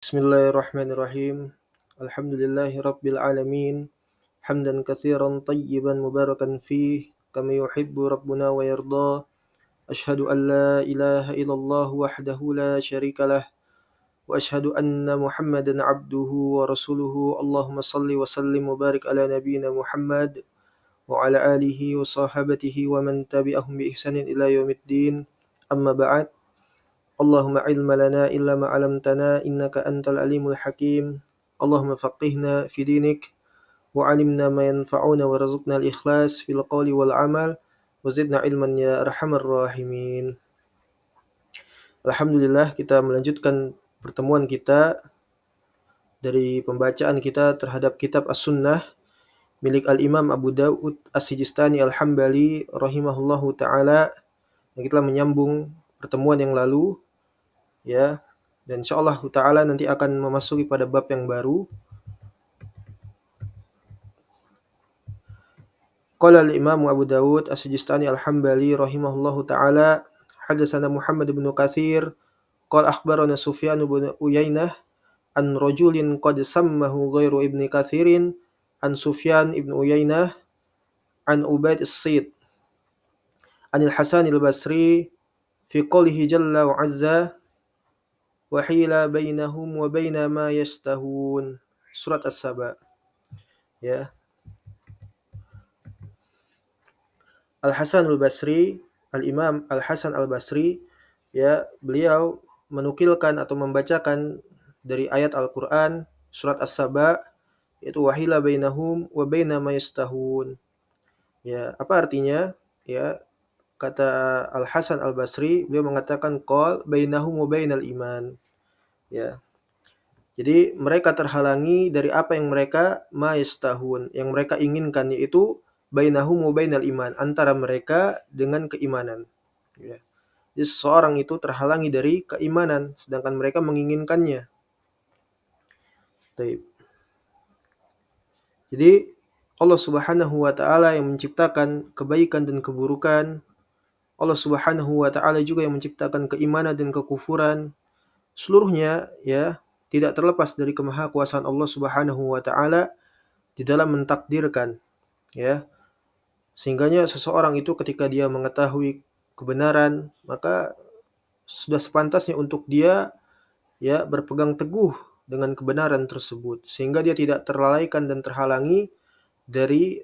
Bismillahirrahmanirrahim. Alhamdulillahi rabbil alamin. Hamdan katsiran tayyiban mubarakan fih kama yuhibbu rabbuna wa yarda. Ashhadu an la ilaha illallah wahdahu la syarikalah wa ashhadu anna Muhammadan abduhu wa rasuluhu. Allahumma salli wa sallim wa barik ala nabiyyina Muhammad wa ala alihi wa sahabatihi wa man tabi'ahum bi ihsanin ila yaumiddin. Amma ba'd. Allahumma ilma lana illa ma 'allamtana innaka antal alimul hakim. Allahumma faqihna fi dinik wa 'allimna ma yanfa'una warzuqna al-ikhlas fil qawli wal 'amal wa zidna ilman ya arhamar rahimin. Alhamdulillah, kita melanjutkan pertemuan kita dari pembacaan kita terhadap kitab As-Sunnah milik Al-Imam Abu Dawud As-Sijistani Al-Hambali rahimahullahu taala, yang kita menyambung pertemuan yang lalu, ya, dan insyaallah taala nanti akan memasuki pada bab yang baru. Qala al-Imam Abu Dawud As-Sijistani Al-Hambali rahimahullahu taala, hadatsana Muhammad bin Katsir qala akhbarana Sufyan bin Uyainah an rajulin qad sammahu ghairu Ibni Katsirin an Sufyan ibn Uyainah an Ubaid as-Sayyid an al-Hasan al-Basri fi qawlihi jalla wa azza wa hila bainahum wa baina ma yastahun. Surat As-Saba. Ya. Al-Hasan al-Basri, Al-Imam Al-Hasan al-Basri, ya, beliau menukilkan atau membacakan dari ayat Al-Qur'an surat As-Saba, yaitu wahila bainahum wa baina ma yastahun. Ya, apa artinya? Ya, kata Al-Hasan al-Basri, beliau mengatakan qal bainahum wa bainal iman. Ya. Jadi mereka terhalangi dari apa yang mereka ma yastahun, yang mereka inginkan, yaitu bainahum wa bainal iman, antara mereka dengan keimanan. Ya. Jadi seseorang itu terhalangi dari keimanan sedangkan mereka menginginkannya. Taib. Jadi Allah Subhanahu wa taala yang menciptakan kebaikan dan keburukan. Allah Subhanahu wa taala juga yang menciptakan keimanan dan kekufuran. Seluruhnya, ya, tidak terlepas dari kemahakuasaan Allah Subhanahu wa taala di dalam mentakdirkan, ya. Sehingganya seseorang itu ketika dia mengetahui kebenaran, maka sudah sepantasnya untuk dia, ya, berpegang teguh dengan kebenaran tersebut sehingga dia tidak terlalaikan dan terhalangi dari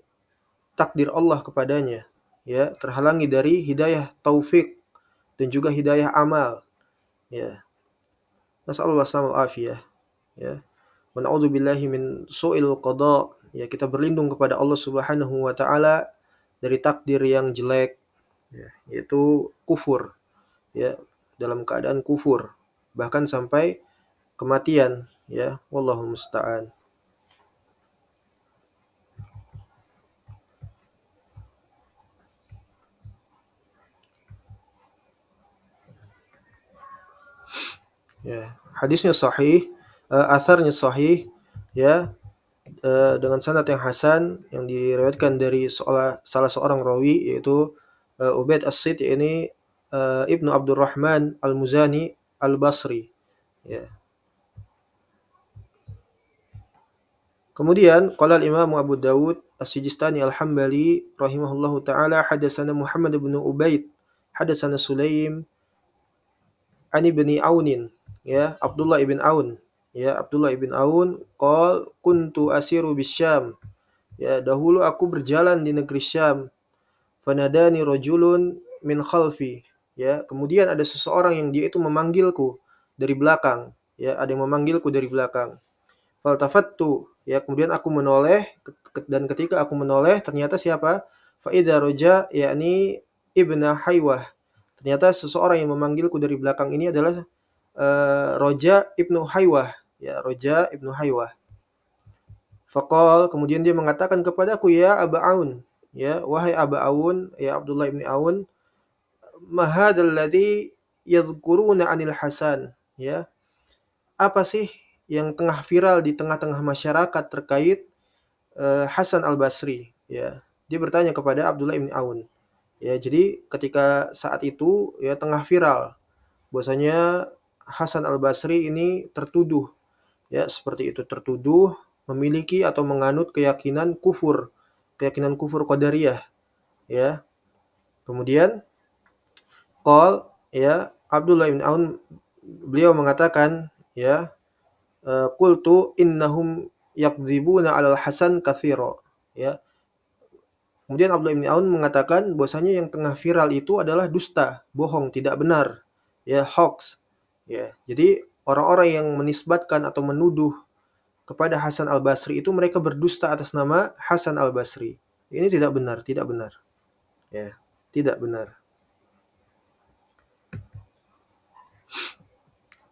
takdir Allah kepadanya, ya, terhalangi dari hidayah taufik dan juga hidayah amal, ya. Nasallallahu alaihi wasallam, ya. Wa na'udzubillahi min su'il qada, ya, kita berlindung kepada Allah Subhanahu wa taala dari takdir yang jelek, ya, yaitu kufur, ya, dalam keadaan kufur bahkan sampai kematian, ya, wallahu musta'an. Ya, hadisnya sahih, asarnya sahih, ya, dengan sanad yang hasan yang diriwayatkan dari salah seorang rawi, yaitu Ubaid as-Sayyid, ini Ibnu Abdurrahman Al-Muzani Al-Basri, ya. Kemudian qala al-Imam Abu Dawud As-Sijistani Al-Hambali rahimahullahu taala, hadatsana Muhammad bin Ubaid hadatsana Sulaim ani ibni Aunin, ya, Abdullah ibn Aun, ya, Abdullah ibn Aun qol kuntu asiru bisyam, ya, dahulu aku berjalan di negeri Syam, fanadani rajulun min khalfi, ya, kemudian ada seseorang yang dia itu memanggilku dari belakang, ya, ada yang memanggilku dari belakang. Faltafattu, ya, kemudian aku menoleh, dan ketika aku menoleh ternyata siapa? Fa idza raja, yakni ibna Haywah. Ternyata seseorang yang memanggilku dari belakang ini adalah Roja ibnu Haywah, ya, Roja ibnu Haywah. Faqal, kemudian dia mengatakan kepadaku, ya Aba Aun, ya, wahai Aba Aun, ya Abdullah ibni Aun, ma hadzal ladzi yadhkuruna 'anil Hasan, ya, apa sih yang tengah viral di tengah-tengah masyarakat terkait Hasan Al-Basri, ya. Dia bertanya kepada Abdullah ibn Aun. Ya, jadi ketika saat itu, ya, tengah viral bahwasanya Hasan Al-Basri ini tertuduh ya seperti itu tertuduh memiliki atau menganut keyakinan kufur qadariyah, ya. Kemudian ya Abdullah bin Aun beliau mengatakan, ya, qultu innahum yakdzibuna 'alal Hasan katsira, ya. Kemudian Abdullah bin Aun mengatakan bahwasanya yang tengah viral itu adalah dusta, bohong, tidak benar, ya, hoax, ya. Jadi orang-orang yang menisbatkan atau menuduh kepada Hasan Al-Basri itu mereka berdusta atas nama Hasan Al-Basri. Ini tidak benar, tidak benar. Ya, tidak benar.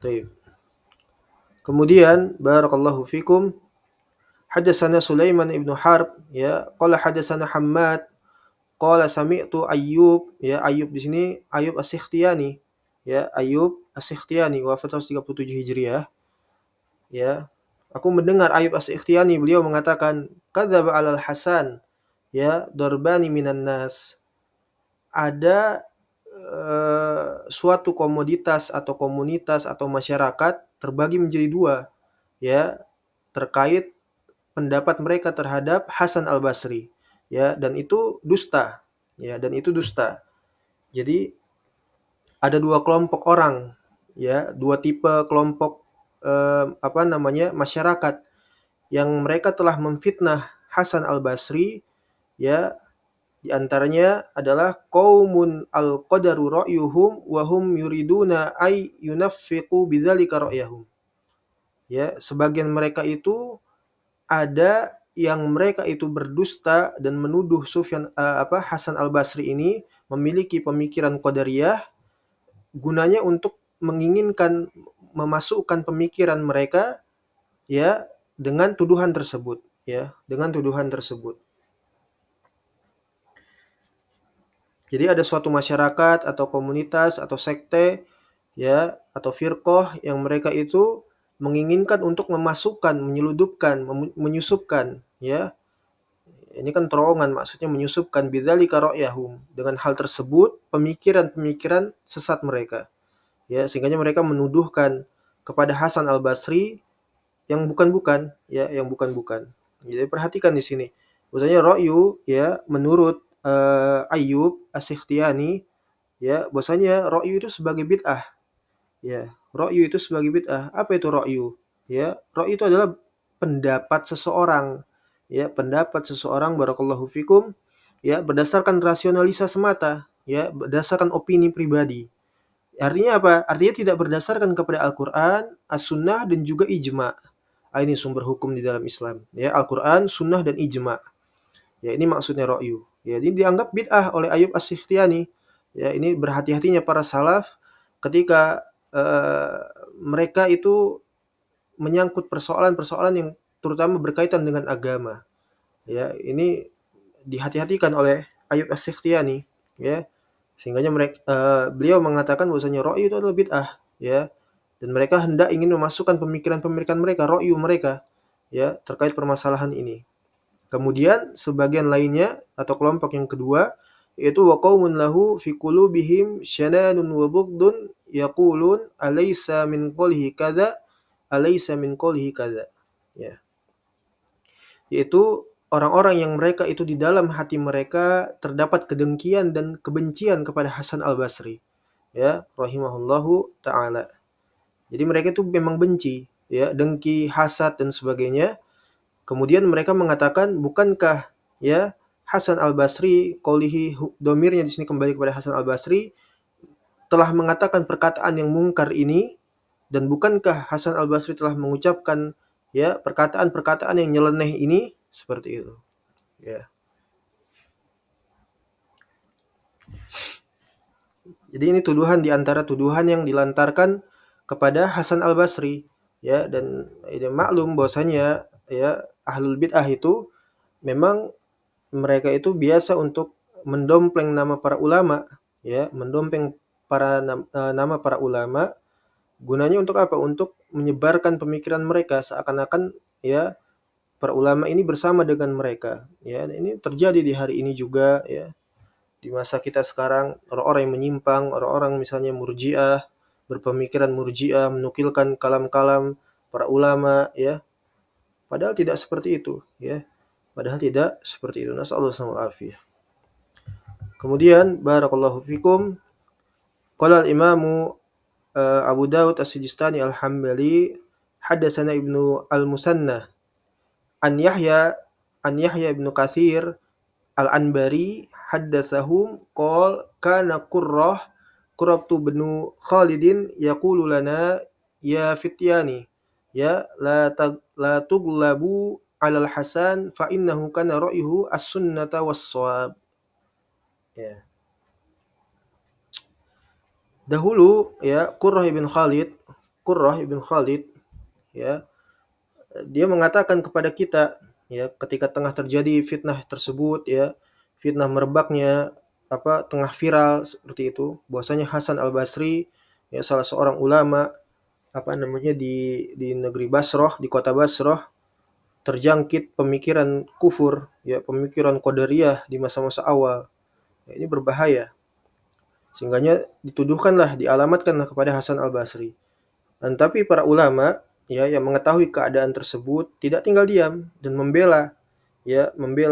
Baik. Kemudian barakallahu fikum hadatsana Sulaiman ibnu Harb, ya, qala hadatsana Hammad qala sami'tu Ayyub, ya, Ayyub di sini Ayyub As-Sikhtiyani, ya, Ayyub As-Sikhtiyani wafat 137 Hijriah, ya. Aku mendengar Ayyub As-Sikhtiyani beliau mengatakan kadzaba 'alal Hasan, ya, darbani minan nas. Ada suatu komoditas atau komunitas atau masyarakat terbagi menjadi dua, ya, terkait pendapat mereka terhadap Hasan Al-Basri, ya, dan itu dusta, ya, dan itu dusta. Jadi ada dua kelompok orang, ya, dua tipe kelompok masyarakat yang mereka telah memfitnah Hasan Al-Basri, ya. Di antaranya adalah qaumun al-qadaru ra'yuhum wa hum yuriduna ay yunaffiqu bidzalika ra'yahum. Ya, sebagian mereka itu ada yang mereka itu berdusta dan menuduh Hasan Al-Basri ini memiliki pemikiran qadariyah gunanya untuk menginginkan memasukkan pemikiran mereka, ya, dengan tuduhan tersebut, ya, dengan tuduhan tersebut. Jadi ada suatu masyarakat atau komunitas atau sekte, ya, atau firqah yang mereka itu menginginkan untuk memasukkan, menyeludupkan, menyusupkan, ya. Ini kan terowongan, maksudnya menyusupkan bidzalika ra'yahum, dengan hal tersebut pemikiran-pemikiran sesat mereka. Ya, sehingga mereka menuduhkan kepada Hasan Al-Basri yang bukan-bukan, ya, yang bukan-bukan. Jadi perhatikan di sini. Bahwasanya ra'yu, ya, menurut Ayyub As-Sikhtiyani, ya, bahwasanya ra'yu itu sebagai bid'ah. Ya, ra'yu itu sebagai bid'ah. Apa itu ra'yu? Ya, ra'yu itu adalah pendapat seseorang. Ya, pendapat seseorang barakallahu fikum, ya, berdasarkan rasionalisa semata, ya, berdasarkan opini pribadi. Artinya apa? Artinya tidak berdasarkan kepada Al-Qur'an, As-Sunnah dan juga ijma'. Ini sumber hukum di dalam Islam, ya, Al-Qur'an, Sunnah dan ijma'. Ya, ini maksudnya ra'yu. Ya, ini dianggap bid'ah oleh Ayyub As-Sikhtiyani. Ya, ini berhati-hatinya para salaf ketika mereka itu menyangkut persoalan-persoalan yang terutama berkaitan dengan agama. Ya, ini dihati-hatikan oleh Ayyub As-Sikhtiyani, ya. Sehingga beliau mengatakan bahwasanya ra'yu itu adalah bid'ah, ya. Dan mereka hendak ingin memasukkan pemikiran-pemikiran mereka, ra'yu mereka, ya, terkait permasalahan ini. Kemudian sebagian lainnya atau kelompok yang kedua yaitu wa qaumun lahu fi qulubihim syananun wa bughdun yaqulun alaysa min qawlihi kadza alaysa min qawlihi kadza, ya. Yaitu orang-orang yang mereka itu di dalam hati mereka terdapat kedengkian dan kebencian kepada Hasan Al-Basri, ya, rahimahullahu taala. Jadi mereka itu memang benci, ya, dengki, hasad dan sebagainya. Kemudian mereka mengatakan, bukankah, ya, Hasan Al-Basri, qaulihi, domirnya di sini kembali kepada Hasan Al-Basri, telah mengatakan perkataan yang mungkar ini, dan bukankah Hasan Al-Basri telah mengucapkan, ya, perkataan-perkataan yang nyeleneh ini, seperti itu, ya. Jadi ini tuduhan di antara tuduhan yang dilantarkan kepada Hasan Al-Basri, ya, dan ini maklum bahwasanya, ya, ahlul bid'ah itu memang mereka itu biasa untuk mendompleng nama para ulama, ya, mendompleng nama para ulama, gunanya untuk apa? Untuk menyebarkan pemikiran mereka seakan-akan, ya, para ulama ini bersama dengan mereka, ya. Ini terjadi di hari ini juga, ya. Di masa kita sekarang, orang-orang yang menyimpang, orang-orang misalnya Murji'ah, berpemikiran Murji'ah, menukilkan kalam-kalam para ulama, ya. Padahal tidak seperti itu, ya. Padahal tidak seperti itu. Nasallahu alaihi. Kemudian barakallahu fikum, qala al-Imamu Abu Dawud As-Sijistani Al-Hambali, haddatsana Ibnu Al-Musanna an Yahya ibnu Katsir Al-Anbari haddatsahum kana Qurratu bnu Khalidin yaqulu lana ya fityani ya la tuglabu 'alal Hasan fa innahu kana ra'yuhu as-sunnata was-shawab. Ya. Dahulu ya Qurrah ibn Khalid ya, dia mengatakan kepada kita ya, ketika tengah terjadi fitnah tersebut ya, fitnah merebaknya tengah viral seperti itu, bahwasanya Hasan Al-Basri ya, salah seorang ulama di negeri Basrah, di kota Basrah, terjangkit pemikiran kufur ya, pemikiran qadariyah di masa-masa awal. Ya, ini berbahaya. Sehingganya dialamatkanlah kepada Hasan Al-Basri. Dan tapi para ulama ya yang mengetahui keadaan tersebut tidak tinggal diam dan membela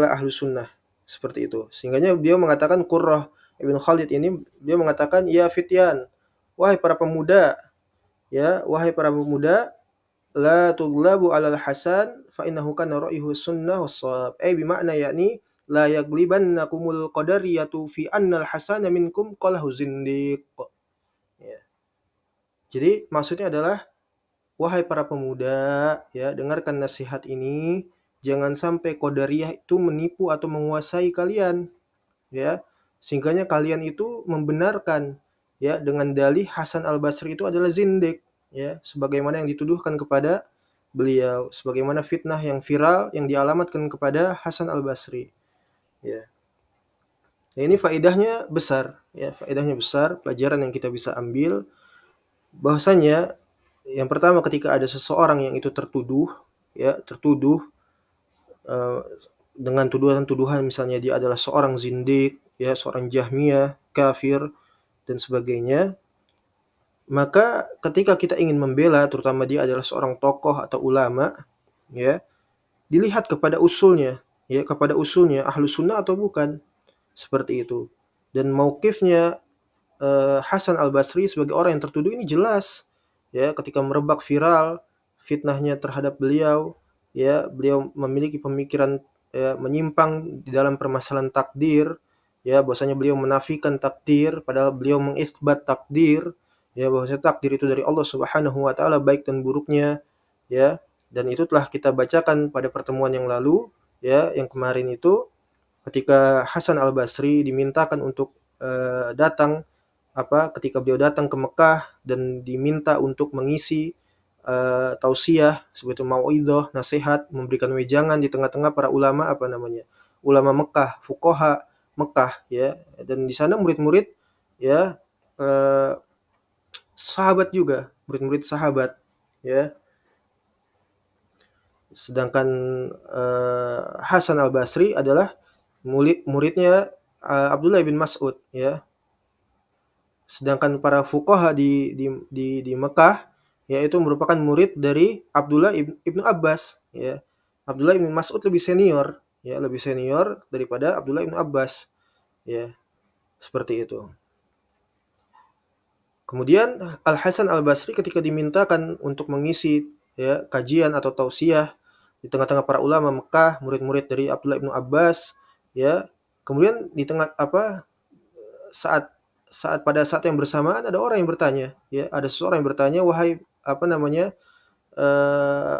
Ahlus Sunnah seperti itu. Sehingganya dia mengatakan, Qurrah ibn Khalid ini, dia mengatakan, ya fityan, wahai para pemuda, la tuglabu 'alal Hasan fa innahu kana ra'yuhu sunnah was-shawab. Bimakna yakni la yaglibannakumul qadariyatu fi annal Hasana minkum qalahu zindiq. Ya. Jadi maksudnya adalah, wahai para pemuda, ya, dengarkan nasihat ini, jangan sampai qadariyah itu menipu atau menguasai kalian, ya. Sehingganya kalian itu membenarkan ya dengan dalih Hasan Al-Basri itu adalah zindik, ya, sebagaimana yang dituduhkan kepada beliau, sebagaimana fitnah yang viral yang dialamatkan kepada Hasan Al-Basri. Ya. Nah, ini faedahnya besar, ya, pelajaran yang kita bisa ambil bahwasanya yang pertama, ketika ada seseorang yang itu tertuduh dengan tuduhan-tuduhan, misalnya dia adalah seorang zindik, ya, seorang Jahmiyah, kafir dan sebagainya, maka ketika kita ingin membela, terutama dia adalah seorang tokoh atau ulama, ya, dilihat kepada usulnya, Ahlus Sunnah atau bukan, seperti itu. Dan mauqifnya Hasan Al-Basri sebagai orang yang tertuduh ini jelas, ya, ketika merebak viral fitnahnya terhadap beliau, ya, beliau memiliki pemikiran ya, menyimpang di dalam permasalahan takdir, ya, bahwasanya beliau menafikan takdir padahal beliau mengisbat takdir, ya, bahwasanya takdir itu dari Allah Subhanahu wa taala, baik dan buruknya, ya. Dan itu telah kita bacakan pada pertemuan yang lalu, ya, yang kemarin itu, ketika Hasan Al-Basri dimintakan untuk datang ketika beliau datang ke Mekah dan diminta untuk mengisi tausiah, seperti mauidhah, nasihat, memberikan wejangan di tengah-tengah para ulama ulama Mekah, fuqaha Mekah, ya. Dan di sana murid-murid, ya, sahabat juga, murid-murid sahabat, ya. Sedangkan Hasan Al-Basri adalah muridnya Abdullah bin Mas'ud, ya. Sedangkan para fuqaha di Mekah, yaitu merupakan murid dari Abdullah ibnu Abbas, ya. Abdullah ibn Mas'ud lebih senior daripada Abdullah ibn Abbas, ya, seperti itu. Kemudian Al Hasan Al Basri ketika dimintakan untuk mengisi, ya, kajian atau tausiah di tengah-tengah para ulama Mekah, murid-murid dari Abdullah ibn Abbas, ya. Kemudian di tengah pada saat yang bersamaan ada orang yang bertanya, ya, ada seseorang yang bertanya, wahai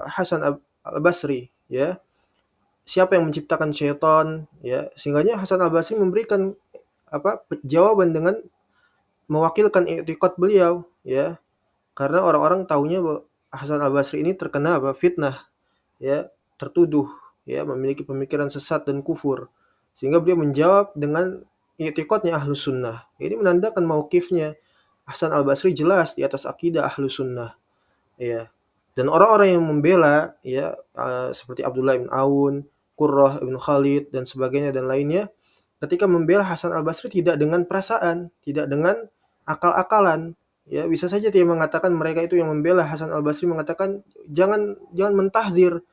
Hasan Al-Basri, ya, siapa yang menciptakan syaitan, ya, sehingganya Hasan Al-Basri memberikan jawaban dengan mewakilkan i'tiqad beliau, ya, karena orang-orang taunya bahwa Hasan Al-Basri ini terkena fitnah, ya, tertuduh, ya, memiliki pemikiran sesat dan kufur, sehingga beliau menjawab dengan i'tiqadnya Ahlus Sunnah. Ini menandakan mauqifnya Hasan Al-Basri jelas di atas akidah Ahlus Sunnah, ya. Dan orang-orang yang membela, ya, seperti Abdullah bin Aun, Qurrah bin Khalid dan sebagainya dan lainnya, ketika membela Hasan Al-Basri tidak dengan perasaan, tidak dengan akal-akalan, Ya, bisa saja dia mengatakan mereka itu yang membela Hasan Al-Basri mengatakan jangan mentahdir,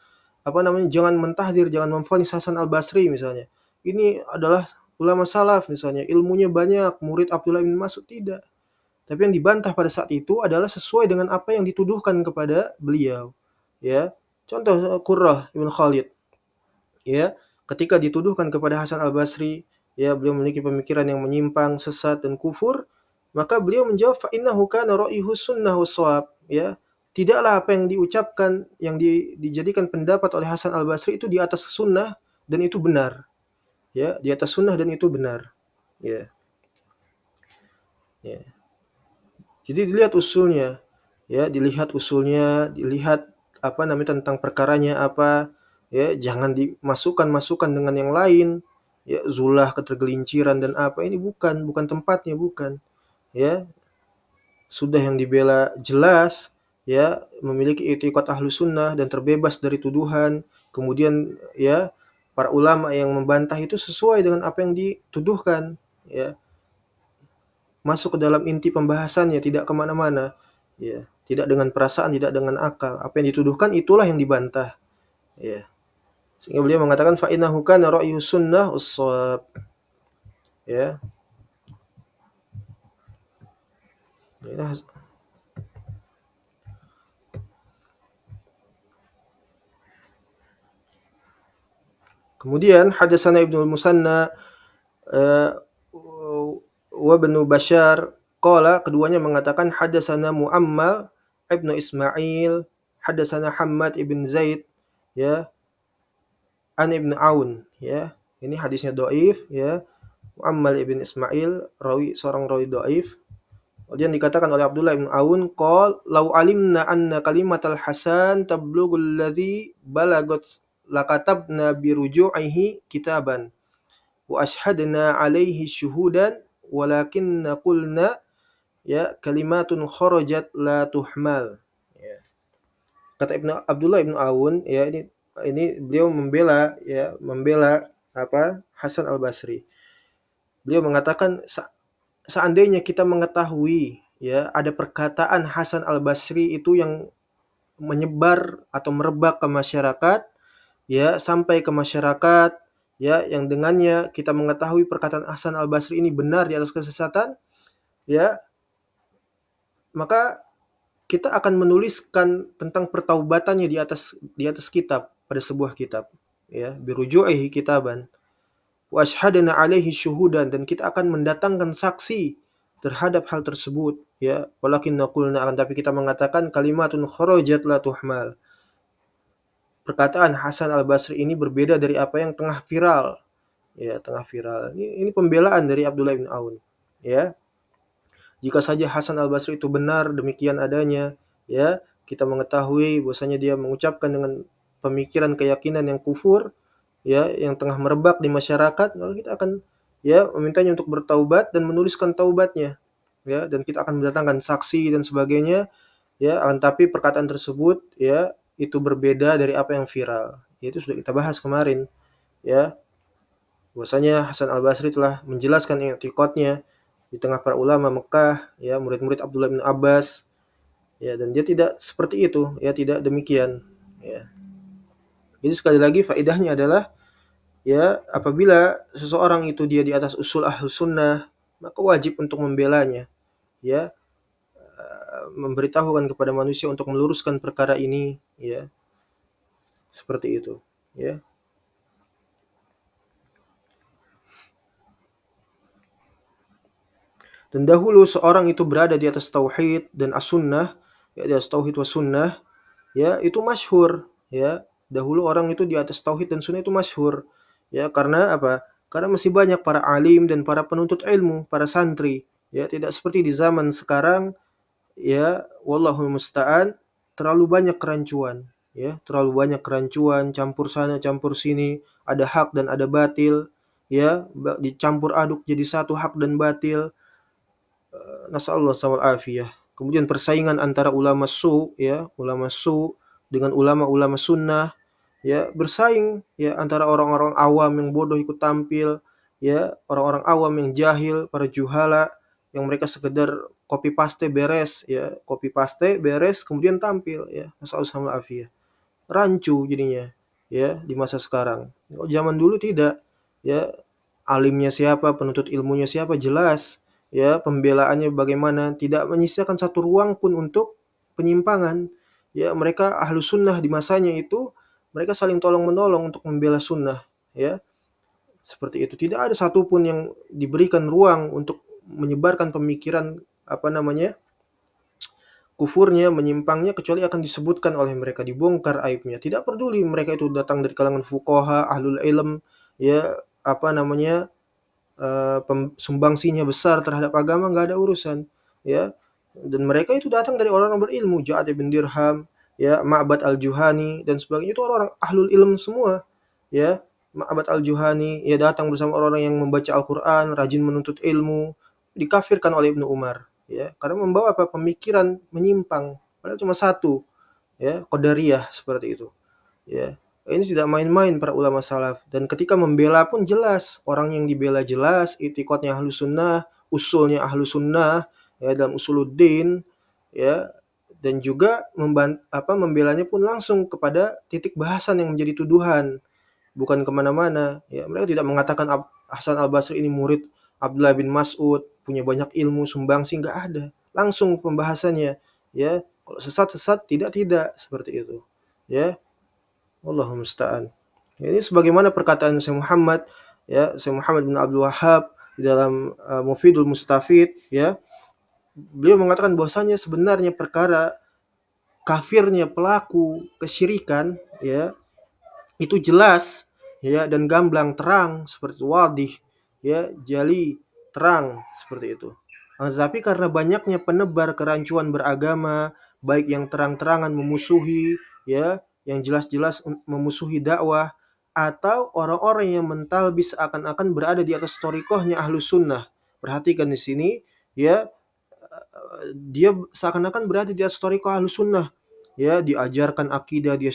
apa namanya, jangan mentahdir, jangan memvonis Hasan Al-Basri misalnya. Ini adalah ulama salaf misalnya, ilmunya banyak, murid Abdullah bin Mas'ud, tidak. Tapi yang dibantah pada saat itu adalah sesuai dengan apa yang dituduhkan kepada beliau. Ya. Contoh Qurrah Ibn Khalid, ya, ketika dituduhkan kepada Hasan Al-Basri, ya, beliau memiliki pemikiran yang menyimpang, sesat dan kufur, maka beliau menjawab fa innahu kana ra'ihu sunnah was-shawab, ya. Tidaklah apa yang diucapkan yang dijadikan pendapat oleh Hasan Al-Basri itu di atas sunnah dan itu benar, ya, di atas sunnah dan itu benar. Ya, ya. Jadi dilihat usulnya, ya, dilihat usulnya, dilihat apa namanya tentang perkaranya apa, ya, jangan dimasukkan masukan dengan yang lain, ya, zulah, ketergelinciran dan apa, ini bukan tempatnya, bukan, ya. Sudah yang dibela jelas, ya, memiliki i'tiqad Ahlus Sunnah dan terbebas dari tuduhan, kemudian, ya, para ulama yang membantah itu sesuai dengan apa yang dituduhkan, ya. Masuk ke dalam inti pembahasannya, tidak kemana-mana, ya, tidak dengan perasaan, tidak dengan akal. Apa yang dituduhkan itulah yang dibantah, ya. Sehingga beliau mengatakan fa innahu kana ra'yu sunnah ushab, ya. Ya. Kemudian hadatsana Ibnu Musanna eh, wa Ibnu Bashar qala, keduanya mengatakan hadatsana Muammal Ibnu Ismail, hadatsana Hammad ibn Zaid, ya, an Ibnu Aun, ya. Ini hadisnya dhaif, ya. Muammal ibn Ismail seorang rawi dhaif. Kemudian dikatakan oleh Abdullah bin Aun qol law alimna anna kalimatal hasan tablughul ladzi balagat lakatabna bi ruju'ihi kitaban wa ashhadna alaihi syuhudan walakinna qulna ya kalimatun kharajat la tuhmal, ya. Kata Abdullah bin Aun, ya, ini beliau membela apa Hasan Al-Basri. Beliau mengatakan seandainya kita mengetahui, ya, ada perkataan Hasan Al-Basri itu yang menyebar atau merebak ke masyarakat, ya, sampai ke masyarakat, ya, yang dengannya kita mengetahui perkataan Hasan Al-Basri ini benar di atas kesesatan, ya, maka kita akan menuliskan tentang pertaubatannya di atas kitab, pada sebuah kitab, ya, biruju'ihi kitaban wa asyhadna alaihi syuhudan, dan kita akan mendatangkan saksi terhadap hal tersebut, ya, walakin naqulna, akan tapi kita mengatakan kalimatun kharajat la tuhmal, perkataan Hasan Al-Basri ini berbeda dari apa yang tengah viral, ya, tengah viral. Ini pembelaan dari Abdullah bin Aun, ya. Jika saja Hasan Al-Basri itu benar demikian adanya, ya, kita mengetahui bahwasanya dia mengucapkan dengan pemikiran keyakinan yang kufur, ya, yang tengah merebak di masyarakat, maka kita akan, ya, memintanya untuk bertaubat dan menuliskan taubatnya, ya, dan kita akan mendatangkan saksi dan sebagainya, ya, akan tapi perkataan tersebut, ya, itu berbeda dari apa yang viral. Itu sudah kita bahas kemarin, ya. Bahwasanya Hasan Al-Basri telah menjelaskan i'tiqadnya di tengah para ulama Mekah, ya, murid-murid Abdullah bin Abbas, ya, dan dia tidak seperti itu, ya, tidak demikian, ya. Jadi sekali lagi faedahnya adalah, ya, apabila seseorang itu dia di atas usul Ahlus Sunnah, maka wajib untuk membelanya, ya, memberitahukan kepada manusia untuk meluruskan perkara ini, ya, seperti itu, ya. Dan dahulu seorang itu berada di atas tauhid dan as-sunnah, ya, di atas tauhid was sunnah, ya, itu masyhur, ya. Dahulu orang itu di atas tauhid dan sunnah itu masyhur, ya, karena apa? Karena masih banyak para alim dan para penuntut ilmu, para santri, ya, tidak seperti di zaman sekarang, ya, wallahul musta'an, terlalu banyak kerancuan, ya, terlalu banyak kerancuan, campur sana campur sini, ada hak dan ada batil, ya, dicampur aduk jadi satu hak dan batil. Nasallahu alaihi afiyah. Kemudian persaingan antara ulama su dengan ulama-ulama sunnah, ya, bersaing, ya, antara orang-orang awam yang bodoh ikut tampil, ya, orang-orang awam yang jahil, para juhala yang mereka sekedar copy paste beres ya, copy paste beres kemudian tampil ya. Nasallallahu alaihi rancu jadinya ya di masa sekarang. Kalau zaman dulu tidak ya, alimnya siapa, penuntut ilmunya siapa jelas ya, pembelaannya bagaimana, tidak menyisakan satu ruang pun untuk penyimpangan. Ya, mereka ahlu sunnah di masanya itu mereka saling tolong menolong untuk membela sunnah ya. Seperti itu. Tidak ada satupun yang diberikan ruang untuk menyebarkan pemikiran apa namanya kufurnya, menyimpangnya, kecuali akan disebutkan oleh mereka, dibongkar aibnya. Tidak peduli mereka itu datang dari kalangan fuqaha, ahlul ilm, ya apa namanya sumbangsinya besar terhadap agama, nggak ada urusan, ya. Dan mereka itu datang dari orang-orang berilmu, Ja'ad bin Dirham, ya, Ma'bad al-Juhani dan sebagainya, itu orang-orang ahlul ilm semua, ya. Ma'bad al-Juhani ya datang bersama orang-orang yang membaca Al-Qur'an, rajin menuntut ilmu, dikafirkan oleh Ibnu Umar, ya, karena membawa apa? Pemikiran menyimpang. Padahal cuma satu, ya, Qadariyah seperti itu, ya. Ini tidak main-main para ulama salaf, dan ketika membela pun jelas, orang yang dibela jelas, i'tiqadnya Ahlus Sunnah, usulnya Ahlus Sunnah, ya, dalam usuluddin, ya, dan juga membelanya pun langsung kepada titik bahasan yang menjadi tuduhan, bukan kemana-mana. Ya, mereka tidak mengatakan Hasan al-Basri ini murid Abdullah bin Mas'ud, punya banyak ilmu, sumbangsi, nggak ada. Langsung pembahasannya, ya. Kalau sesat-sesat, tidak seperti itu. Ya, Wallahu musta'an. Ini sebagaimana perkataan Syekh Muhammad, ya, Syekh Muhammad bin Abdul Wahhab di dalam Mufidul Mustafid, ya. Beliau mengatakan bahwasanya sebenarnya perkara kafirnya pelaku kesyirikan, ya, itu jelas ya, dan gamblang terang seperti wadih ya, jali terang seperti itu. Tetapi karena banyaknya penebar kerancuan beragama, baik yang terang-terangan memusuhi ya, yang jelas-jelas memusuhi dakwah, atau orang-orang yang mentalbis seakan-akan berada di atas thariqahnya Ahlus Sunnah. Perhatikan di sini ya, dia seakan-akan berada di atas thariqah Ahlus Sunnah. Ya, diajarkan akidah, dia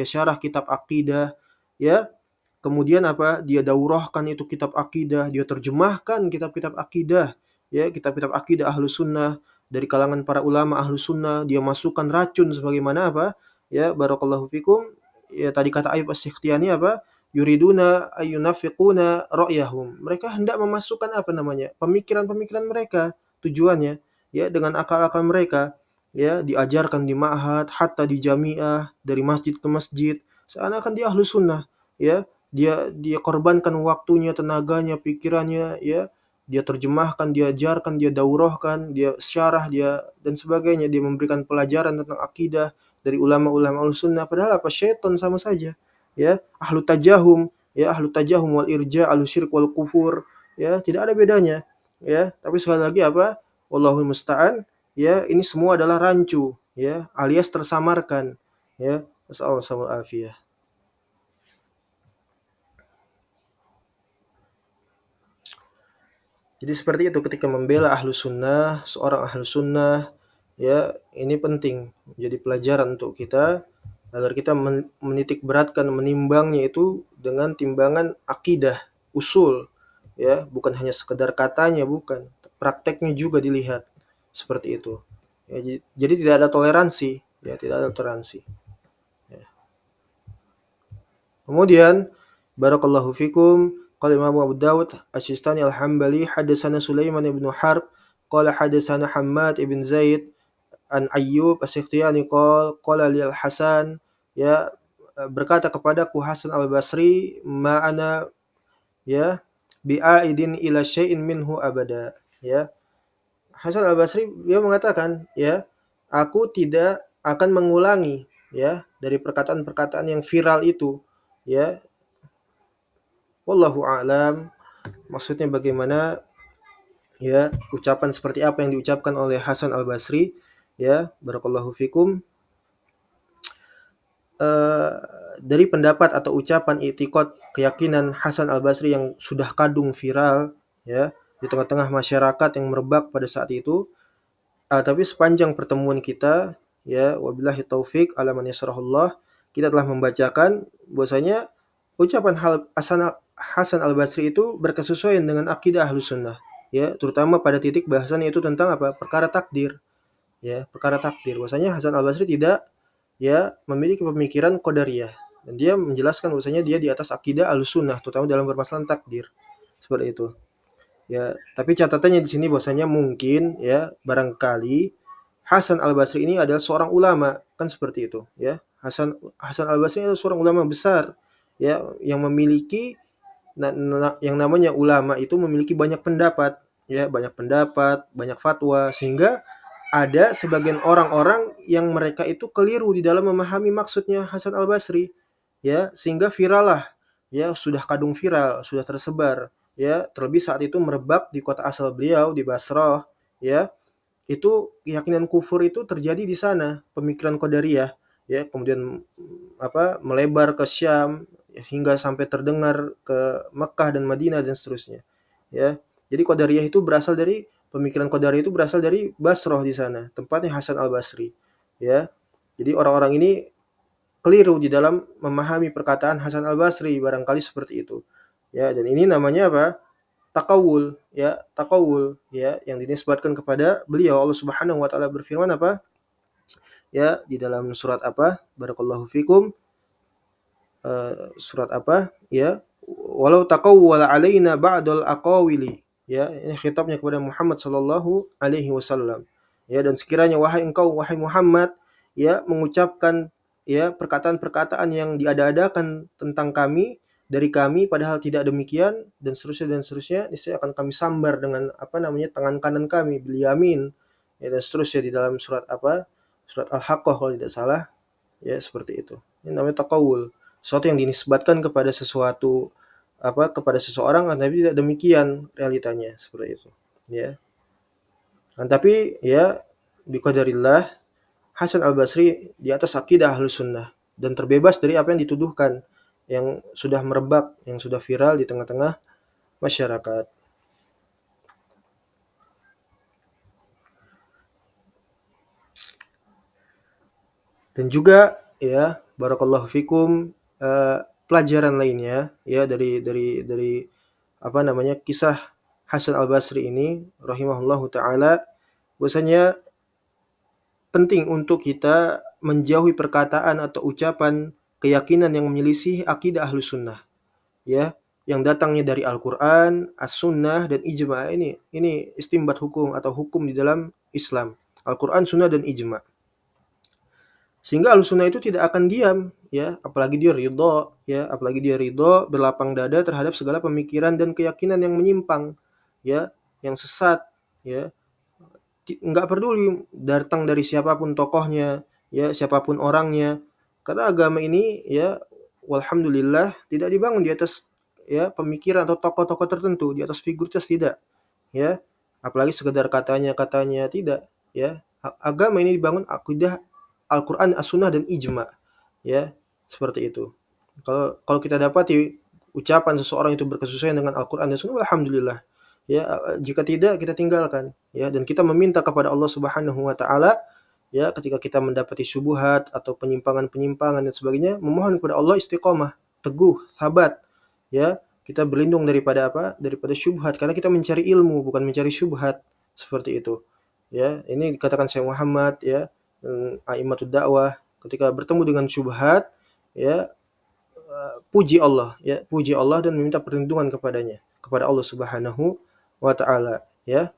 syarah kitab akidah, ya. Kemudian apa? Dia daurahkan itu kitab akidah, dia terjemahkan kitab-kitab akidah, ya, kitab-kitab akidah Ahlus Sunnah dari kalangan para ulama Ahlus Sunnah, dia masukkan racun sebagaimana apa? Ya, barakallahu fikum. Ya, tadi kata Ayyub As-Sikhtiyani apa? Yuriduna ayyunafiquna ra'yahum. Mereka hendak memasukkan apa namanya? Pemikiran-pemikiran mereka, tujuannya ya dengan akal-akal mereka, ya, diajarkan di ma'had, hatta di jamiah, dari masjid ke masjid, seakan-akan dia ahlu sunnah, ya, dia korbankan waktunya, tenaganya, pikirannya, ya, dia terjemahkan, dia ajarkan, dia daurahkan, dia syarah, dia dan sebagainya, dia memberikan pelajaran tentang akidah dari ulama-ulama ahlu sunnah, padahal apa? Syaitan sama saja, ya, ahlu tajahum, ya, ahlu tajahum wal irja, ahlu syirik wal kufur, ya, tidak ada bedanya, ya, tapi sekali lagi apa? Wallahul musta'an. Ya, ini semua adalah rancu, ya, alias tersamarkan, ya. Nasallahu alaihi. Jadi seperti itu ketika membela ahlu sunnah, seorang ahlu sunnah, ya, ini penting menjadi pelajaran untuk kita agar kita menitik beratkan, menimbangnya itu dengan timbangan akidah, usul, ya, bukan hanya sekedar katanya, bukan, prakteknya juga dilihat seperti itu. Ya, jadi tidak ada toleransi, ya, tidak ada toleransi. Ya. Kemudian barakallahu fikum, qala Imam Abu Dawud Asy-Sistani Al-Hambali hadatsana Sulaiman ibn Harb qala hadatsana Hammad ibn Zaid an Ayyub As-Sikhtiyani qala li Al-Hasan, ya, berkata kepadaku Hasan Al-Basri, ma'ana ya bi'aidin ila syai'in minhu abada, ya. Hasan Al-Basri dia mengatakan, ya, aku tidak akan mengulangi, ya, dari perkataan-perkataan yang viral itu, ya. Wallahu a'lam. Maksudnya bagaimana, ya, ucapan seperti apa yang diucapkan oleh Hasan Al-Basri, ya, barakallahu fikum. Dari pendapat atau ucapan i'tiqad keyakinan Hasan Al-Basri yang sudah kadung viral, ya, di tengah-tengah masyarakat yang merebak pada saat itu. Tapi sepanjang pertemuan kita, ya, wabillahi taufik ala man yasrahullah, kita telah membacakan bahwasanya ucapan Hasan Al-Basri itu berkesesuaian dengan akidah Ahlus Sunnah, ya, terutama pada titik bahasan yaitu tentang apa? Perkara takdir, ya, perkara takdir. Bahwasanya Hasan Al-Basri tidak ya memiliki pemikiran qadariyah dan dia menjelaskan bahwasanya dia di atas akidah Ahlussunnah terutama dalam permasalahan takdir. Seperti itu. Ya, tapi catatannya di sini bahwasanya mungkin ya barangkali Hasan Al-Basri ini adalah seorang ulama, kan seperti itu, ya. Hasan Hasan Al-Basri adalah seorang ulama besar, ya, yang memiliki yang namanya ulama itu memiliki banyak pendapat, ya, banyak pendapat, banyak fatwa, sehingga ada sebagian orang-orang yang mereka itu keliru di dalam memahami maksudnya Hasan Al-Basri, ya, sehingga viral lah, ya, sudah kadung viral, sudah tersebar, ya, terlebih saat itu merebak di kota asal beliau di Basrah, ya. Itu keyakinan kufur itu terjadi di sana, pemikiran Qadariyah, ya, kemudian melebar ke Syam ya, hingga sampai terdengar ke Mekkah dan Madinah dan seterusnya. Ya. Jadi Qadariyah itu berasal dari pemikiran Qadariyah itu berasal dari Basrah di sana, tempatnya Hasan Al-Basri. Ya. Jadi orang-orang ini keliru di dalam memahami perkataan Hasan Al-Basri, barangkali seperti itu. Ya, dan ini namanya apa? Takawul ya yang dinisbatkan kepada beliau. Allah Subhanahu wa taala berfirman apa? Ya, di dalam surat apa? Barakallahu fikum. Surat apa? Ya, walau taqawwala alaina ba'dal aqawili. Ya, ini khitabnya kepada Muhammad sallallahu alaihi wasallam. Ya, dan sekiranya wahai Muhammad, ya, mengucapkan ya perkataan-perkataan yang diada-adakan tentang kami dari kami padahal tidak demikian dan seterusnya niscaya akan kami sambar dengan apa namanya tangan kanan kami bil yamin ya dan seterusnya di dalam surat apa? Surat Al-Haqqah kalau tidak salah. Ya, seperti itu. Ini namanya taqawul. Sesuatu yang dinisbatkan kepada sesuatu kepada seseorang tapi tidak demikian realitanya seperti itu. Ya. Nah, tapi ya biqadarillah Hasan Al-Basri di atas akidah Ahlussunnah dan terbebas dari apa yang dituduhkan yang sudah merebak, yang sudah viral di tengah-tengah masyarakat. Dan juga ya barakallahu fikum pelajaran lainnya ya dari apa namanya kisah Hasan Al-Basri ini rahimahullahu taala bahwasanya penting untuk kita menjauhi perkataan atau ucapan keyakinan yang menyelisih akidah Ahlussunnah ya yang datangnya dari Al-Qur'an, As-Sunnah dan ijma. Ini istimbat hukum atau hukum di dalam Islam. Al-Qur'an, Sunnah dan ijma. Sehingga Ahlussunnah itu tidak akan diam ya, apalagi dia ridho berlapang dada terhadap segala pemikiran dan keyakinan yang menyimpang ya, yang sesat ya. Enggak peduli datang dari siapapun tokohnya, ya, siapapun orangnya. Karena agama ini ya walhamdulillah tidak dibangun di atas ya pemikiran atau tokoh-tokoh tertentu, di atas figuritas tidak, ya. Apalagi sekedar katanya-katanya tidak, ya. Agama ini dibangun akidah Al-Qur'an, As-Sunnah dan ijma, ya. Seperti itu. Kalau kalau kita dapati ucapan seseorang itu berkesesuaian dengan Al-Qur'an dan Sunnah, alhamdulillah. Ya, jika tidak kita tinggalkan, ya, dan kita meminta kepada Allah Subhanahu wa taala, ya, ketika kita mendapati syubhat atau penyimpangan-penyimpangan dan sebagainya, memohon kepada Allah istiqomah, teguh, sabat, ya. Kita berlindung daripada apa? Daripada syubhat karena kita mencari ilmu bukan mencari syubhat, seperti itu. Ya, ini dikatakan Syekh Muhammad ya, a'immatud dakwah ketika bertemu dengan syubhat, ya, puji Allah, ya, puji Allah dan meminta perlindungan kepadanya, kepada Allah Subhanahu wa taala, ya.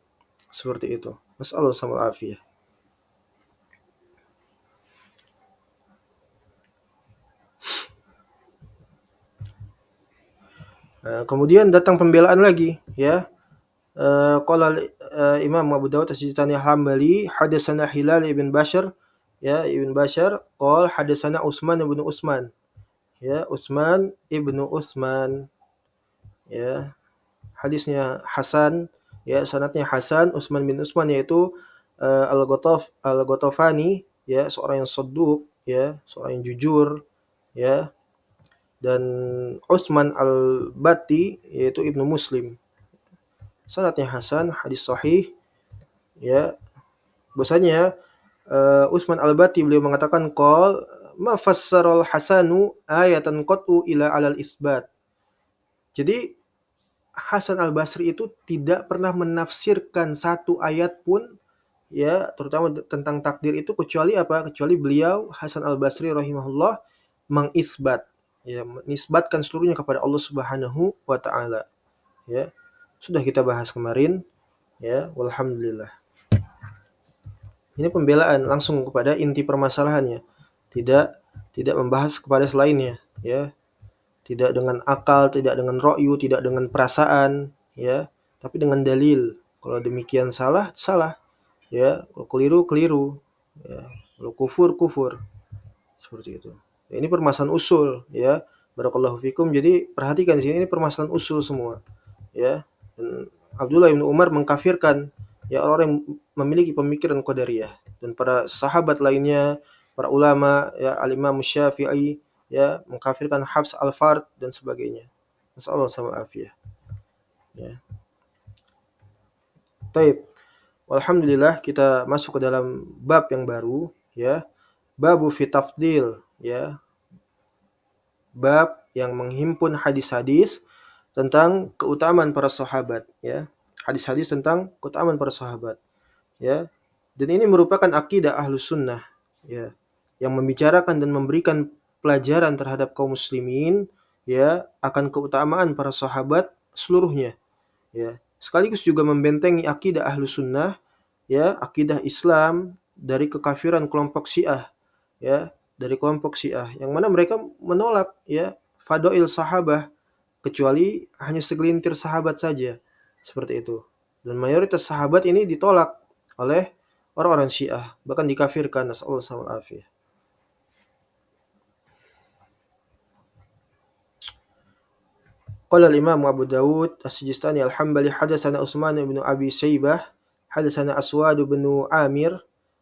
Seperti itu. Nasallahu alaihi. Kemudian datang pembelaan lagi, ya. Qala Imam Abu Dawud As-Sijistani Hambali, hadatsana Hilal ibn Bashar, ya, ibn Bashar, qala hadatsana Utsman ibn Utsman, ya, Utsman ibnu Utsman, ya. Hadisnya hasan, ya, sanadnya hasan. Utsman bin Utsman yaitu Al-Ghatafani, ya, seorang yang shadduq, ya, seorang yang jujur, ya. Dan Utsman Al-Batti yaitu Ibnu Muslim. Sanadnya hasan, hadis sahih, ya. Bahwasanya Utsman Al-Batti beliau mengatakan qol ma fassaral hasanu ayatan qatu ila alal isbat. Jadi Hasan Al-Basri itu tidak pernah menafsirkan satu ayat pun, ya, terutama tentang takdir itu, kecuali apa? Kecuali beliau Hasan Al-Basri rahimahullah mengisbat, ya, menisbatkan seluruhnya kepada Allah Subhanahu wa taala, ya. Sudah kita bahas kemarin, ya, walhamdulillah. Ini pembelaan langsung kepada inti permasalahannya. Tidak tidak membahas kepada selainnya, ya. Tidak dengan akal, tidak dengan ra'yu, tidak dengan perasaan, ya, tapi dengan dalil. Kalau demikian salah, salah, ya. Kalau keliru, keliru, ya. Kalau kufur, kufur. Seperti itu. Ini permasalahan usul, ya. Barakallahu fikum. Jadi perhatikan di sini, ini permasalahan usul semua, ya. Dan Abdullah bin Umar mengkafirkan, ya, orang yang memiliki pemikiran qadariyah, dan para sahabat lainnya, para ulama, ya, Al-Imam Syafi'i, ya, mengkafirkan Hafs Al-Fard dan sebagainya. Nasallahu sama afiyah. Ya. Taib. Alhamdulillah kita masuk ke dalam bab yang baru, ya. Babu fi tafdil, ya. Bab yang menghimpun hadis-hadis tentang keutamaan para sahabat, ya. Hadis-hadis tentang keutamaan para sahabat, ya. Dan ini merupakan akidah Ahlus Sunnah, ya, yang membicarakan dan memberikan pelajaran terhadap kaum muslimin, ya, akan keutamaan para sahabat seluruhnya, ya. Sekaligus juga membentengi akidah Ahlus Sunnah, ya, akidah Islam dari kekafiran kelompok Syiah, ya, dari kelompok Syiah yang mana mereka menolak, ya, fadail sahabah, kecuali hanya segelintir sahabat saja, seperti itu. Dan mayoritas sahabat ini ditolak oleh orang-orang Syiah, bahkan dikafirkan. Nasallahu alaihi. Qala al-Imam Abu Dawud As-Sijistani Al-Hambali hadatsana Utsman bin Abi Syaibah hadatsana Aswad bin Amir,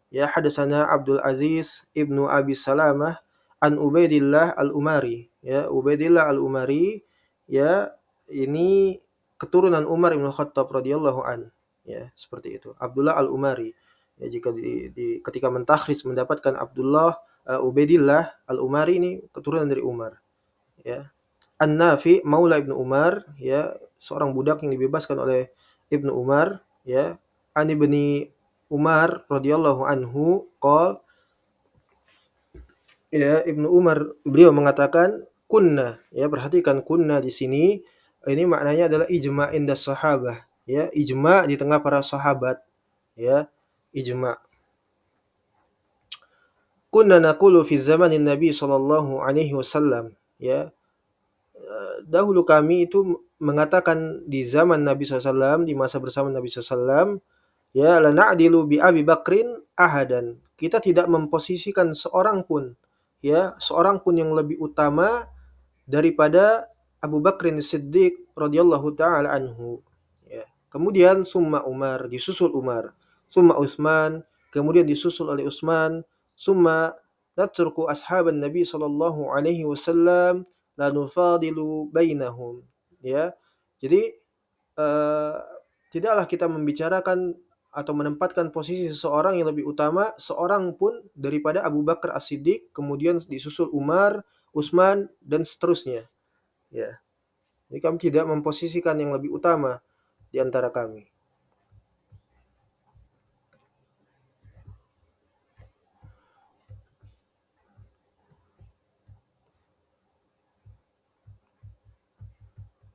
ya, hadatsana Abdul Aziz ibnu Abi Salamah an Ubaidillah Al-Umari, ya, Ubaidillah Al-Umari, ya, ini keturunan Umar bin Khattab radhiyallahu an, ya, seperti itu. Abdullah Al-Umari, ya, jika ketika mentakhris mendapatkan Abdullah, Ubaidillah Al-Umari, ini keturunan dari Umar, ya. An-Nafi maula Ibnu Umar, ya, seorang budak yang dibebaskan oleh Ibnu Umar, ya. An Ibni Umar radhiyallahu anhu qol, ya, Ibnu Umar beliau mengatakan kunna, ya, perhatikan kunna di sini ini maknanya adalah ijma' indas sahabah, ya, ijma' di tengah para sahabat, ya, ijma'. Kunna naqulu fi zamanin Nabi sallallahu alaihi wasallam, ya. Dahulu kami itu mengatakan di zaman Nabi SAW, di masa bersama Nabi SAW, ya, la na'dilu bi Abi Bakrin ahadan. Kita tidak memposisikan seorang pun, ya, seorang pun yang lebih utama daripada Abu Bakrin Siddiq radhiyallahu taala anhu, ya. Kemudian summa Umar, disusul Umar, summa Utsman, kemudian disusul oleh Utsman, summa natruku ashaban Nabi sallallahu alaihi wasallam la nufadilu bainahum, ya. Jadi eh, tidaklah kita membicarakan atau menempatkan posisi seseorang yang lebih utama seorang pun daripada Abu Bakar As-Siddiq, kemudian disusul Umar, Utsman dan seterusnya, ya. Jadi kami tidak memposisikan yang lebih utama di antara kami.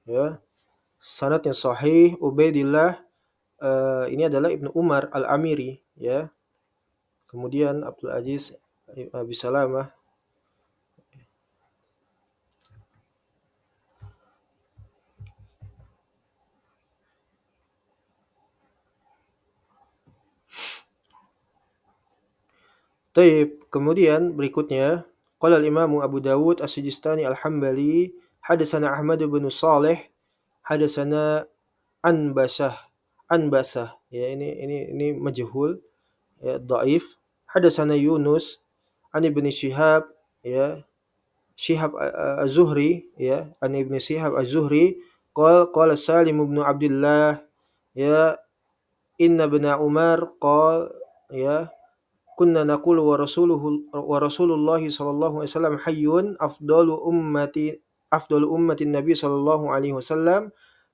Ya, sanadnya sahih. Ubaidillah ini adalah Ibnu Umar Al-Amiri, ya. Kemudian Abdul Aziz Abi Salamah. Taib. Kemudian berikutnya qala al-Imam Abu Dawud As-Sijistani Al-Hambali hadatsana Ahmad bin Shalih hadatsana Anbasah, ya, ini majhul, ya, dhaif. Hadatsana Yunus an Ibnu Syihab, ya, Syihab Az-Zuhri, ya, an Ibnu Syihab Az-Zuhri qala Salim bin Abdullah, ya, inna ibn Umar ya, kunna naqulu wa Rasulullah sallallahu alaihi wasallam hayyun afdalu ummatin Nabi sallallahu alaihi wasallam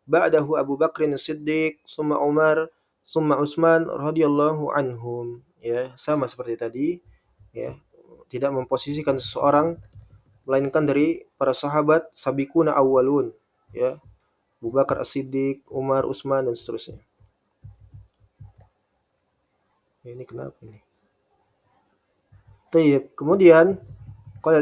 ba'dahu Abu Bakrin As-Siddiq, summa Umar, summa Utsman radhiyallahu anhum. Ya, sama seperti tadi, ya. Tidak memposisikan seseorang melainkan dari para sahabat sabiquna awwalun, ya. Abu Bakar As-Siddiq, Umar, Utsman dan seterusnya. Ya, ini kenapa ini? Tayyib. Kemudian qala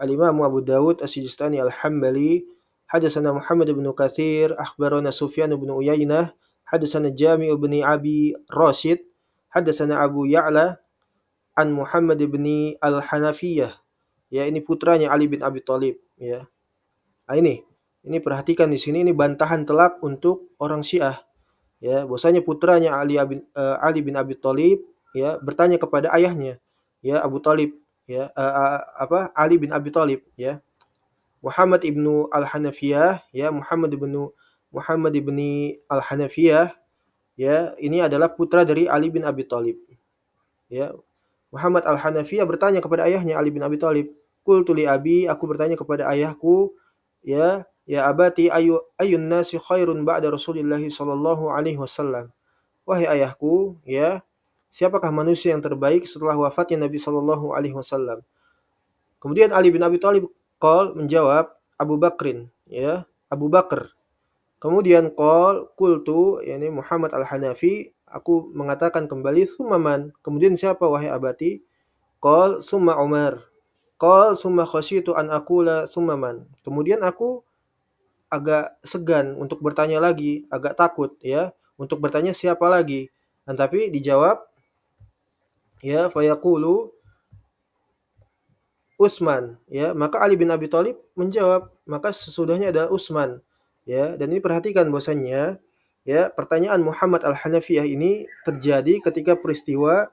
al-Imam Abu Dawud As-Sijistani Al-Hambali hadatsana Muhammad bin Katsir akhbarana Sufyan bin Uyainah hadatsana Jami' bin Abi Rasyid hadatsana Abu Ya'la an Muhammad bin Al-Hanafiyah. Ya, ini putranya Ali bin Abi Thalib, ya. Nah, ini perhatikan di sini, ini bantahan telak untuk orang Syiah, ya. Bahwasanya putranya Ali bin Abi Thalib, ya, bertanya kepada ayahnya, ya, Abu Thalib, ya, Ali bin Abi Thalib, ya. Muhammad ibnu Al-Hanafiyah, ya, Muhammad ibni Al-Hanafiyah, ya, ini adalah putra dari Ali bin Abi Thalib, ya. Muhammad Al-Hanafiyah bertanya kepada ayahnya Ali bin Abi Thalib, "Qultu li abi," aku bertanya kepada ayahku, ya abati ayun nasi khairun ba'da Rasulillah sallallahu alaihi wasallam. Wahai ayahku, ya, siapakah manusia yang terbaik setelah wafatnya Nabi sallallahu alaihi wasallam? Kemudian Ali bin Abi Thalib menjawab, Abu Bakrin, ya, Abu Bakar. Kemudian qultu, yakni Muhammad Al-Hanafi, aku mengatakan kembali, "Tsumma kemudian siapa wahai abati? Summa Umar. Summa khasyitu an aqula tsumma kemudian aku agak segan untuk bertanya lagi, agak takut, ya, untuk bertanya siapa lagi. Dan tapi dijawab, ya, fayaqulu Utsman, ya. Maka Ali bin Abi Thalib menjawab, maka sesudahnya adalah Utsman, ya. Dan ini perhatikan bahwasannya, ya, pertanyaan Muhammad Al-Hanafiyah ini terjadi ketika peristiwa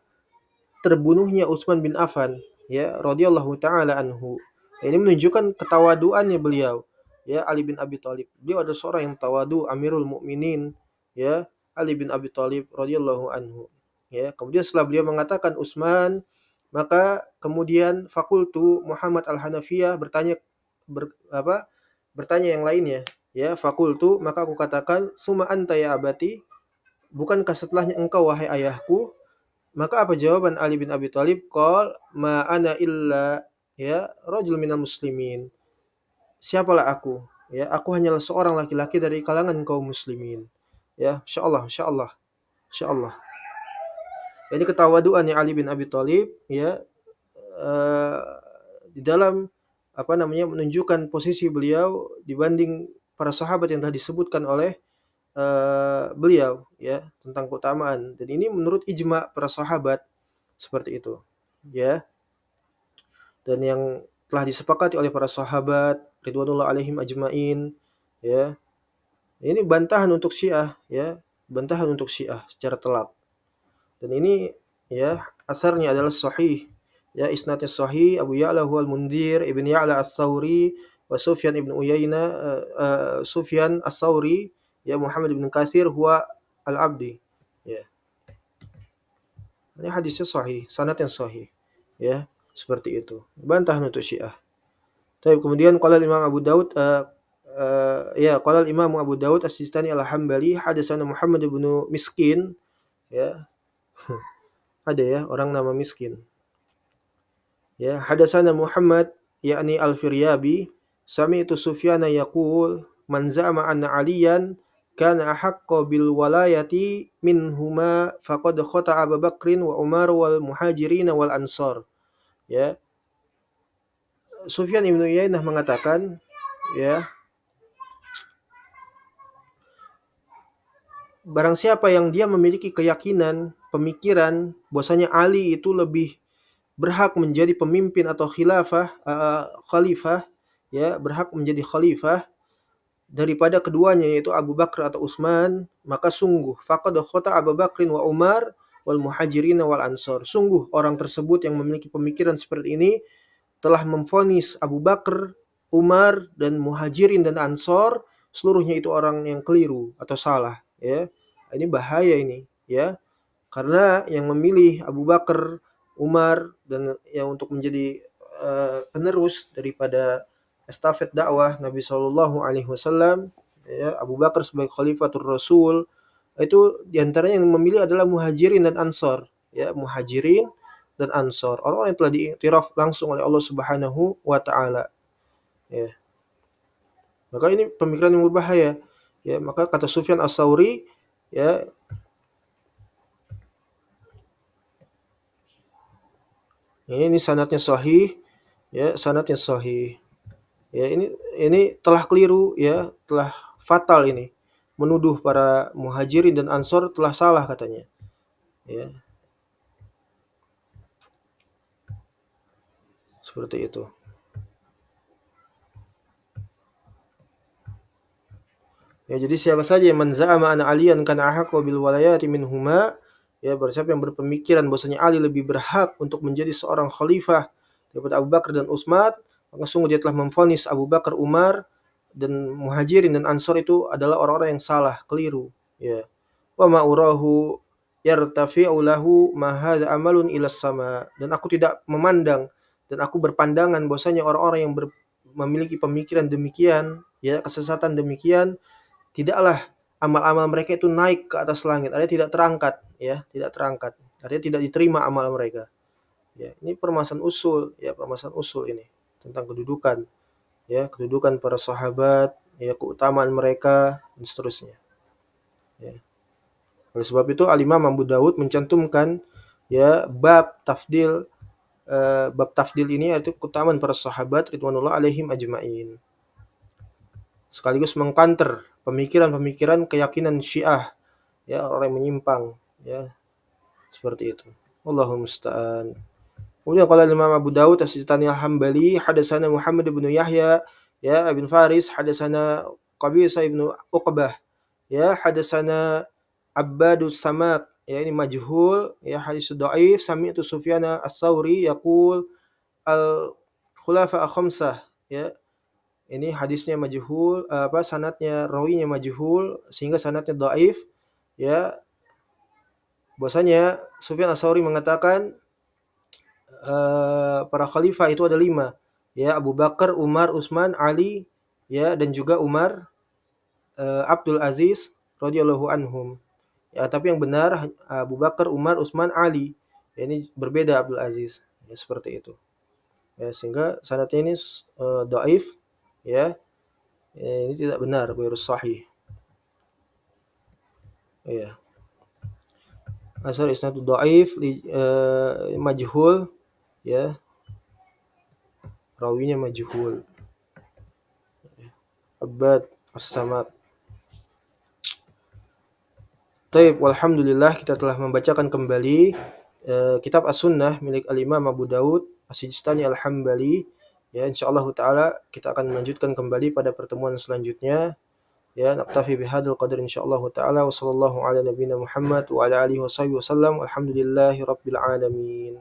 terbunuhnya Utsman bin Affan, ya, radhiyallahu taala anhu. Ini menunjukkan ketawaduannya beliau, ya, Ali bin Abi Thalib. Beliau adalah seorang yang tawadu, Amirul Mukminin, ya, Ali bin Abi Thalib radhiyallahu anhu. Ya, kemudian setelah beliau mengatakan Utsman, maka kemudian fakultu Muhammad Al-Hanafiyah bertanya yang lainnya, ya, fakultu, maka aku katakan summa anta ya abati, bukankah setelahnya engkau wahai ayahku? Maka apa jawaban Ali bin Abi Thalib? Ma ana illa, ya, rajul minal muslimin. Siapalah aku? Ya, aku hanyalah seorang laki-laki dari kalangan kaum muslimin. Ya, insyaallah, insyaallah, insyaallah. Ini ketawaduannya Ali bin Abi Thalib, ya, di dalam menunjukkan posisi beliau dibanding para sahabat yang telah disebutkan oleh beliau, ya, tentang keutamaan. Dan ini menurut ijma para sahabat seperti itu, ya. Dan yang telah disepakati oleh para sahabat ridwanullah alaihim ajmain, ya. Ini bantahan untuk Syiah, ya, bantahan untuk Syiah secara telak. Dan ini, ya, asarnya adalah sahih, ya, isnadnya sahih. Abu Ya'la huwal Mundhir ibn Ya'la As-Tsauri wa Sufyan ibn Uyainah, Sufyan As-Tsauri, ya, Muhammad ibn Katsir huwa Al-Abdi, ya. Ini hadisnya sahih, sanadnya sahih, ya, seperti itu. Bantahan untuk Syiah. Tapi kemudian qala Imam Abu Daud, qala Imam Abu Daud As-Sistani Al-Hambali hadatsana Muhammad bin Miskin, ya. Ada, ya, orang nama miskin. Ya, hadatsana Muhammad yakni Al-Firyabi, sami'tu Sufyana yaqul man za'ama anna Aliyan kana ahaqqa bil walayati minhuma faqad khata'a Abu Bakrin wa Umar wal Muhajirin wal Ansar. Ya. Sufyan ibn Uyainah mengatakan, ya, barang siapa yang dia memiliki keyakinan, pemikiran bahwasanya Ali itu lebih berhak menjadi pemimpin atau khalifah, ya, berhak menjadi khalifah daripada keduanya yaitu Abu Bakar atau Utsman, maka sungguh faqad khata Abu Bakrin wa Umar wal Muhajirin wal Ansar. Sungguh orang tersebut yang memiliki pemikiran seperti ini telah memvonis Abu Bakar, Umar dan Muhajirin dan Ansor seluruhnya itu orang yang keliru atau salah, ya. Ini bahaya ini, ya. Karena yang memilih Abu Bakar, Umar dan yang untuk menjadi penerus daripada estafet dakwah Nabi Shallallahu Alaihi Wasallam, ya, Abu Bakar sebagai Khalifatul Rasul, itu diantaranya yang memilih adalah Muhajirin dan Ansor, ya, Muhajirin dan Ansor, orang-orang yang telah diiktiraf langsung oleh Allah Subhanahu wa taala, ya. Maka ini pemikiran yang berbahaya, ya. Maka kata Sufyan Ats-Tsauri, ya, ini sanadnya sahih, ya, sanadnya sahih. Ya, ini telah keliru, ya, telah fatal ini. Menuduh para Muhajirin dan Ansor telah salah katanya, ya. Seperti itu. Ya, jadi siapa saja yang man za'ama anna Aliyan kana ahaqqa bil walayati minhuma, ya, barang siapa yang berpemikiran bahwasanya Ali lebih berhak untuk menjadi seorang khalifah daripada Abu Bakar dan Utsman, maka sungguh dia telah memvonis Abu Bakar, Umar dan Muhajirin dan Ansor itu adalah orang-orang yang salah, keliru, ya. Wa ma urahu yartafi'u lahu ma hadza amalun ila sama, dan aku tidak memandang dan aku berpandangan bahwasanya orang-orang yang memiliki pemikiran demikian, ya, kesesatan demikian, tidaklah amal-amal mereka itu naik ke atas langit, artinya tidak terangkat, ya, tidak terangkat, artinya tidak diterima amal mereka. Ya, ini permasalahan usul, ya, permasalahan usul ini tentang kedudukan, ya, kedudukan para sahabat, ya, keutamaan mereka dan seterusnya. Ya. Oleh sebab itu Al-Imam Abu Dawud mencantumkan, ya, bab tafdil ini yaitu keutamaan para sahabat ridwanullah alaihim ajmain. Sekaligus mengkanter pemikiran-pemikiran keyakinan Syiah, ya, orang yang menyimpang, ya, seperti itu. Wallahu musta'an. Kemudian qala Imam Abu Dawud As-Sijistani Al-Hambali hadatsana Muhammad bin Yahya, ya, bin Faris hadatsana Qabisah bin Uqbah, ya, hadatsana Abbadus Samak, ya, ini majhul, ya, hadis dhaif. Sami'tu Sufyan Ats-Tsauri yaqul al khulafa khamsah, ya, ini hadisnya majhul, sanadnya rawinya majhul sehingga sanadnya dhaif, ya. Bahwasanya Sufyan Ats-Tsauri mengatakan para khalifah itu ada 5, ya, Abu Bakar, Umar, Utsman, Ali, ya, dan juga Umar, Abdul Aziz radhiyallahu anhum. Ya, tapi yang benar Abu Bakar, Umar, Utsman, Ali. Ya, ini berbeda Abdul Aziz. Ya, seperti itu. Ya, sehingga sanadnya ini dhaif, ya. Ya, ini tidak benar, ghairu sahih. Ya. Asal isnad dhaif, majhul, ya. Rawinya majhul. Abbad As-Samad. Taib, walhamdulillah kita telah membacakan kembali kitab As-Sunnah milik Al-Imam Abu Dawud As-Sijistani Al-Hambali. Ya, insyaallah taala kita akan melanjutkan kembali pada pertemuan selanjutnya. Ya, naktafi bihadzal qadar insyaallah taala wa sallallahu ala nabiyyina Muhammad wa ala alihi washabihi wasallam. Alhamdulillahirabbil alamin.